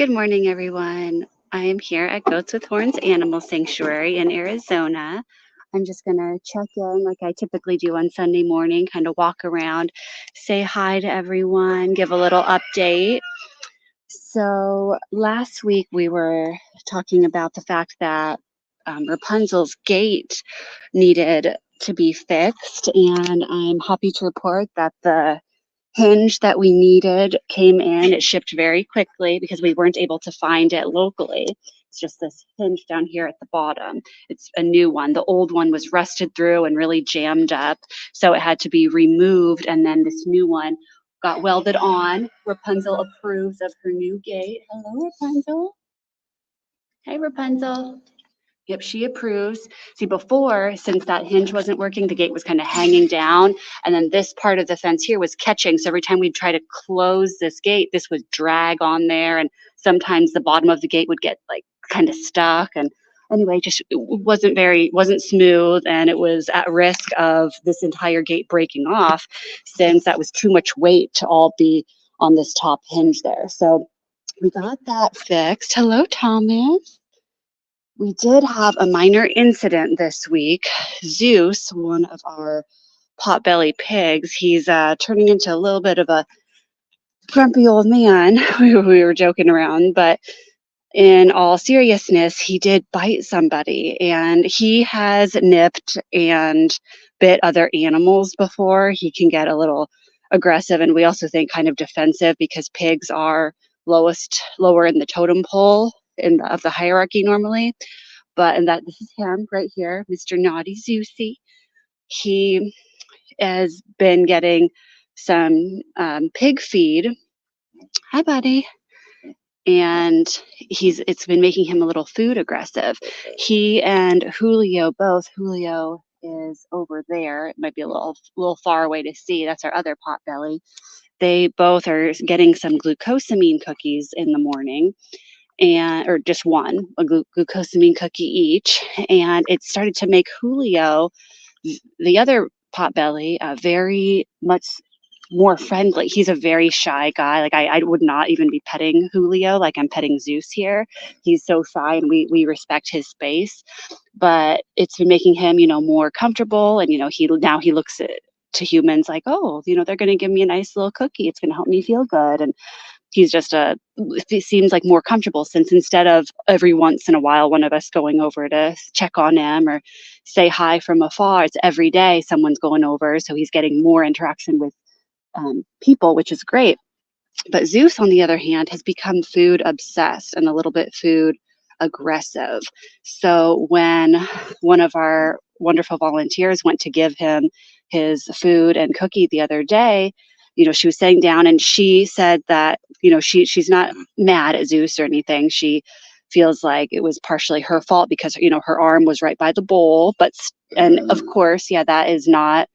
Good morning, everyone. I am here at Goats with Horns Animal Sanctuary in Arizona. I'm just going to check in like I typically do on Sunday morning, kind of walk around, say hi to everyone, give a little update. So last week we were talking about the fact that Rapunzel's gate needed to be fixed, and I'm happy to report that the hinge that we needed came in. It shipped very quickly because we weren't able to find it locally. It's just this hinge down here at the bottom. It's a new one. The old one was rusted through and really jammed up, so it had to be removed, and then this new one got welded on. Rapunzel approves of her new gate. Hello, Rapunzel. Hey, Rapunzel. Yep, she approves. See, before, since that hinge wasn't working, the gate was kind of hanging down, and then this part of the fence here was catching. So every time we'd try to close this gate, this would drag on there, and sometimes the bottom of the gate would get like kind of stuck. And anyway, just wasn't smooth, and it was at risk of this entire gate breaking off, since that was too much weight to all be on this top hinge there. So we got that fixed. Hello, Thomas. We did have a minor incident this week. Zeus, one of our potbelly pigs, he's turning into a little bit of a grumpy old man. We were joking around, but in all seriousness, he did bite somebody, and he has nipped and bit other animals before. He can get a little aggressive, and we also think kind of defensive because pigs are lower in the totem pole of the hierarchy normally. But and that this is him right here, Mr. Naughty Zeusy. He has been getting some pig feed. Hi, buddy. And it's been making him a little food aggressive. He and Julio both. Julio is over there. It might be a little far away to see. That's our other potbelly. They both are getting some glucosamine cookies in the morning, or just one, a glucosamine cookie each, and it started to make Julio, the other potbelly, very much more friendly. He's a very shy guy. Like I would not even be petting Julio like I'm petting Zeus here. He's so shy, and we respect his space, but it's been making him, more comfortable, and he looks to humans like, oh, they're going to give me a nice little cookie. It's going to help me feel good, and he's just it seems like more comfortable, since instead of every once in a while one of us going over to check on him or say hi from afar, it's every day someone's going over, so he's getting more interaction with people, which is great. But Zeus, on the other hand, has become food obsessed and a little bit food aggressive. So when one of our wonderful volunteers went to give him his food and cookie the other day, she was sitting down, and she said that, she's not mad at Zeus or anything. She feels like it was partially her fault because, her arm was right by the bowl. And of course, yeah, that is not,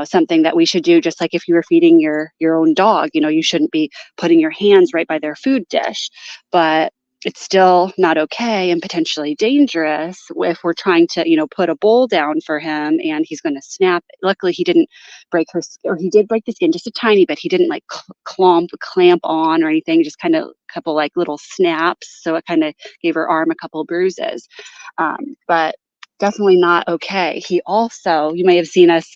something that we should do. Just like if you were feeding your own dog, you shouldn't be putting your hands right by their food dish. But it's still not okay and potentially dangerous if we're trying to, put a bowl down for him and he's going to snap. Luckily, he didn't he did break the skin just a tiny bit. He didn't like clamp on or anything, just kind of a couple like little snaps. So it kind of gave her arm a couple bruises. But definitely not okay. He also, you may have seen us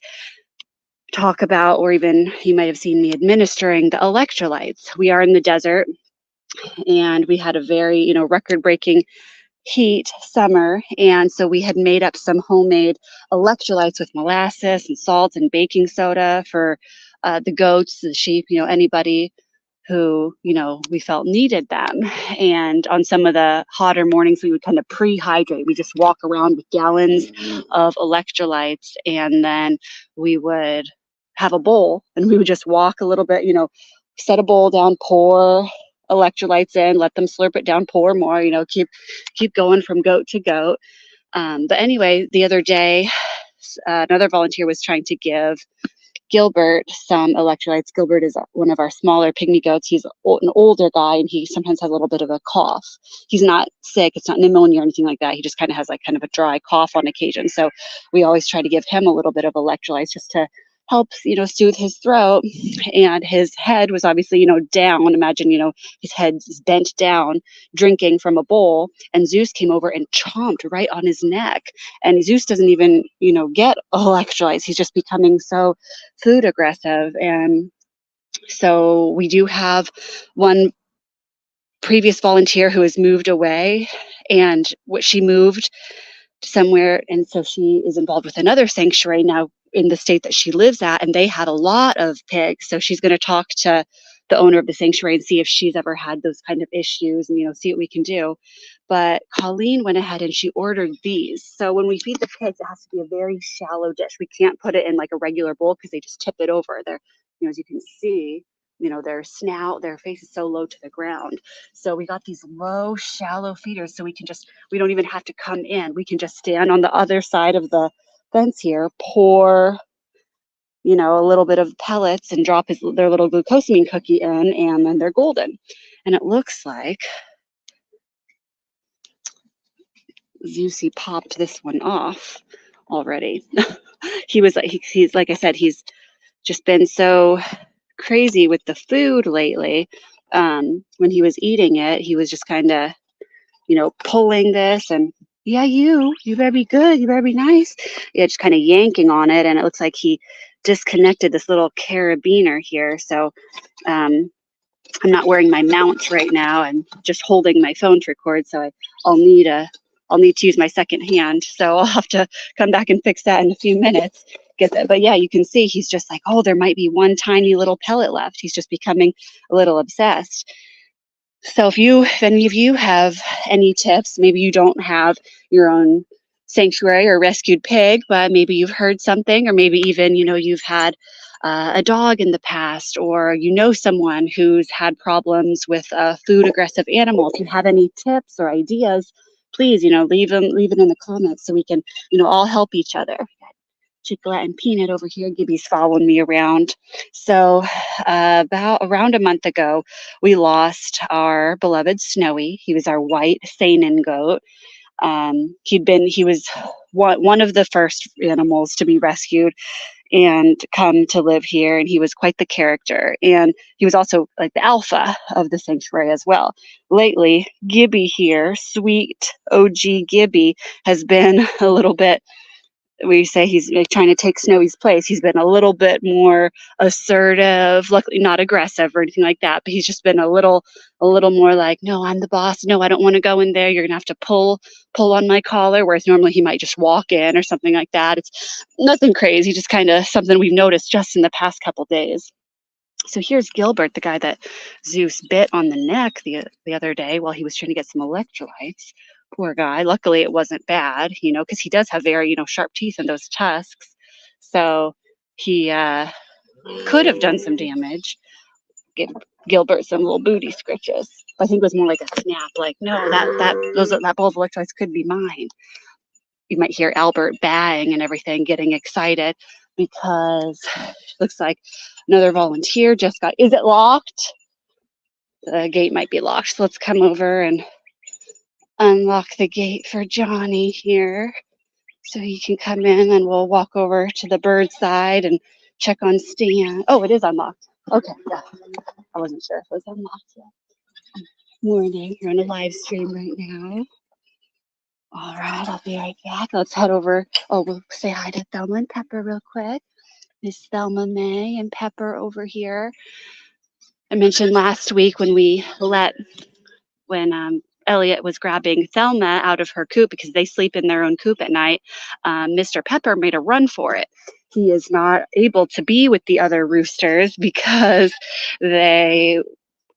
talk about, or even you might have seen me administering the electrolytes. We are in the desert, and we had a very, record-breaking heat summer, and so we had made up some homemade electrolytes with molasses and salt and baking soda for the goats, the sheep, anybody who, we felt needed them. And on some of the hotter mornings, we would kind of pre-hydrate. We just walk around with gallons of electrolytes, and then we would have a bowl, and we would just walk a little bit, set a bowl down, pour electrolytes in, let them slurp it down, pour more, keep going from goat to goat. But anyway, the other day, another volunteer was trying to give Gilbert some electrolytes. Gilbert is one of our smaller pygmy goats. He's an older guy, and he sometimes has a little bit of a cough. He's not sick. It's not pneumonia or anything like that. He just kind of has like kind of a dry cough on occasion. So we always try to give him a little bit of electrolytes just to helps, soothe his throat. And his head was obviously, down. Imagine, his head is bent down, drinking from a bowl. And Zeus came over and chomped right on his neck. And Zeus doesn't even, get electrolytes. He's just becoming so food aggressive. And so we do have one previous volunteer who has moved away, and what she moved somewhere, and so she is involved with another sanctuary now in the state that she lives at, and they had a lot of pigs. So she's going to talk to the owner of the sanctuary and see if she's ever had those kind of issues, and see what we can do. But Colleen went ahead and she ordered these. So when we feed the pigs, it has to be a very shallow dish. We can't put it in like a regular bowl because they just tip it over. They're, as you can see, their snout, their face is so low to the ground. So we got these low, shallow feeders, so we don't even have to come in. We can just stand on the other side of the fence here, pour, a little bit of pellets and drop their little glucosamine cookie in, and then they're golden. And it looks like Zeusy popped this one off already. He's like I said, he's just been so crazy with the food lately. When he was eating it, he was just kind of, pulling this and, yeah, you better be good. You better be nice. Yeah, just kind of yanking on it. And it looks like he disconnected this little carabiner here. So I'm not wearing my mount right now and just holding my phone to record. So I'll need to use my second hand. So I'll have to come back and fix that in a few minutes. Get that. But yeah, you can see he's just like, oh, there might be one tiny little pellet left. He's just becoming a little obsessed. So if any of you have any tips, maybe you don't have your own sanctuary or rescued pig, but maybe you've heard something, or maybe even, you've had a dog in the past, or someone who's had problems with a food aggressive animal. If you have any tips or ideas, please, leave it in the comments so we can, all help each other. Chocolate and Peanut over here. Gibby's following me around. So about around a month ago, we lost our beloved Snowy. He was our white Saanen goat. He was one of the first animals to be rescued and come to live here, and he was quite the character. And he was also like the alpha of the sanctuary as well. Lately, Gibby here, sweet OG Gibby, has been a little bit, we say he's trying to take Snowy's place. He's been a little bit more assertive, luckily not aggressive or anything like that, but he's just been a little more like, no, I'm the boss. No, I don't want to go in there. You're gonna have to pull on my collar. Whereas normally he might just walk in or something like that. It's nothing crazy, just kind of something we've noticed just in the past couple days. So here's Gilbert, the guy that Zeus bit on the neck the other day while he was trying to get some electrolytes. Poor guy. Luckily, it wasn't bad, because he does have very, sharp teeth in those tusks. So he could have done some damage. Give Gilbert some little booty scritches. I think it was more like a snap. Like, no, that bowl of electrolytes could be mine. You might hear Albert baaing and everything, getting excited because it looks like another volunteer just got. Is it locked? The gate might be locked. So let's come over and unlock the gate for Johnny here so he can come in, and we'll walk over to the bird side and check on Stan. Oh, it is unlocked. Okay, yeah. I wasn't sure if it was unlocked yet. Morning. You're on a live stream right now. All right, I'll be right back. Let's head over. Oh, we'll say hi to Thelma and Pepper real quick. Miss Thelma May and Pepper over here. I mentioned last week when Elliot was grabbing Thelma out of her coop because they sleep in their own coop at night, Mr. Pepper made a run for it. He is not able to be with the other roosters because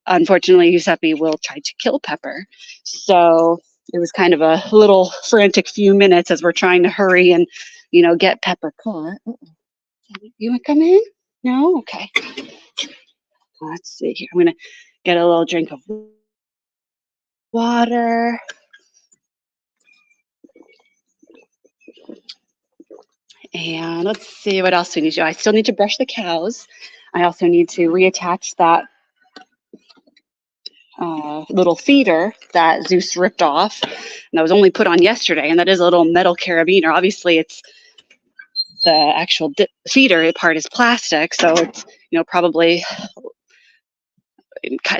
unfortunately, Giuseppe will try to kill Pepper. So it was kind of a little frantic few minutes as we're trying to hurry and, get Pepper caught. You want to come in? No? Okay. Let's see here. I'm going to get a little drink of water. And let's see what else we need to do. I still need to brush the cows. I also need to reattach that little feeder that Zeus ripped off. And that was only put on yesterday. And that is a little metal carabiner. Obviously, it's the actual feeder part is plastic, so it's, you know, probably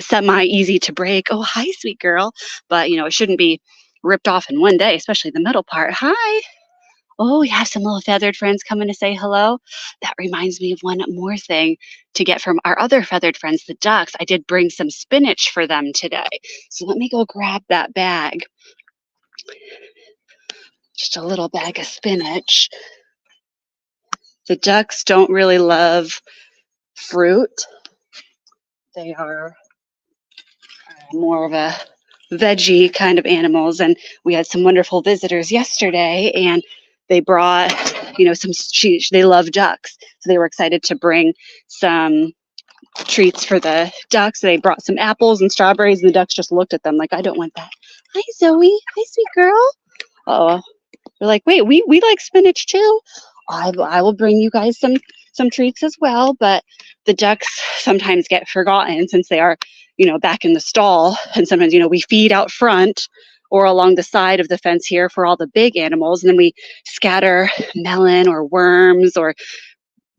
semi easy to break. Oh, hi, sweet girl. But, you know, it shouldn't be ripped off in one day, especially the middle part. Hi. Oh, we have some little feathered friends coming to say hello. That reminds me of one more thing to get from our other feathered friends, the ducks. I did bring some spinach for them today. So let me go grab that bag. Just a little bag of spinach. The ducks don't really love fruit. They are more of a veggie kind of animals. And we had some wonderful visitors yesterday, and they brought, you know, they love ducks. So they were excited to bring some treats for the ducks. They brought some apples and strawberries, and the ducks just looked at them like, I don't want that. Hi, Zoe. Hi, sweet girl. Oh, they're like, wait, we like spinach too. I will bring you guys some treats as well, but the ducks sometimes get forgotten since they are, you know, back in the stall, and sometimes, you know, we feed out front or along the side of the fence here for all the big animals, and then we scatter melon or worms or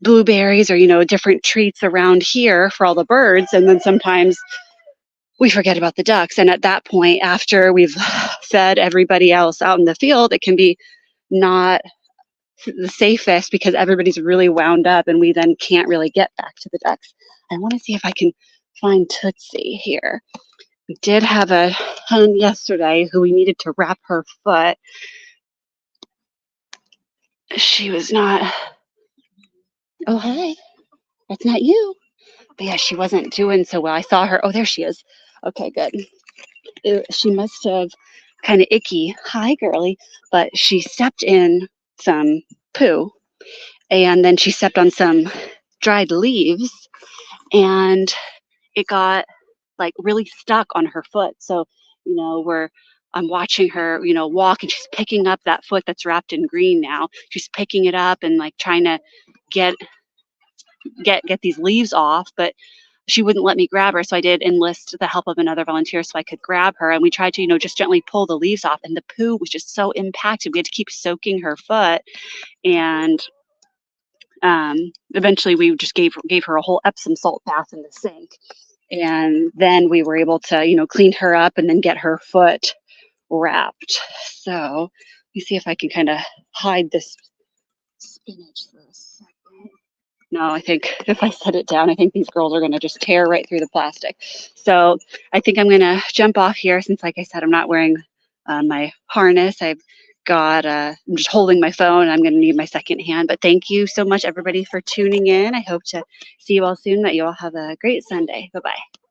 blueberries or, you know, different treats around here for all the birds, and then sometimes we forget about the ducks. And at that point, after we've fed everybody else out in the field, it can be not the safest because everybody's really wound up and we then can't really get back to the ducks. I want to see if I can find Tootsie here. We did have a hen yesterday who we needed to wrap her foot. She was not, oh, hi, that's not you. But yeah, she wasn't doing so well. I saw her, oh, there she is. Okay, good. She must have kind of icky, hi girly, but she stepped in some poo, and then she stepped on some dried leaves, and it got like really stuck on her foot. So, you know, I'm watching her, you know, walk, and she's picking up that foot that's wrapped in green now. She's picking it up and like trying to get these leaves off, but she wouldn't let me grab her. So I did enlist the help of another volunteer so I could grab her. And we tried to, you know, just gently pull the leaves off. And the poo was just so impacted. We had to keep soaking her foot. And eventually we just gave her a whole Epsom salt bath in the sink. And then we were able to, you know, clean her up and then get her foot wrapped. So let me see if I can kind of hide this spinach for a second. No, I think if I set it down, I think these girls are going to just tear right through the plastic. So I think I'm going to jump off here since, like I said, I'm not wearing my harness. I'm just holding my phone. I'm going to need my second hand. But thank you so much, everybody, for tuning in. I hope to see you all soon, that you all have a great Sunday. Bye-bye.